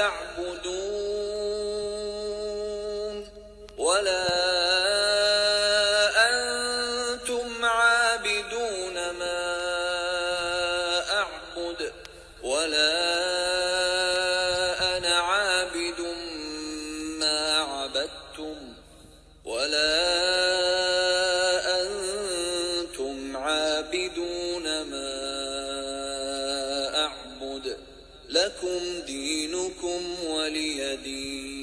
تعبدون ولا أنتم عابدون ما أعبد ولا أنا عابد ما عبدتم ولا أنتم عابدون ما أعبد لكم دينكم ولي دين.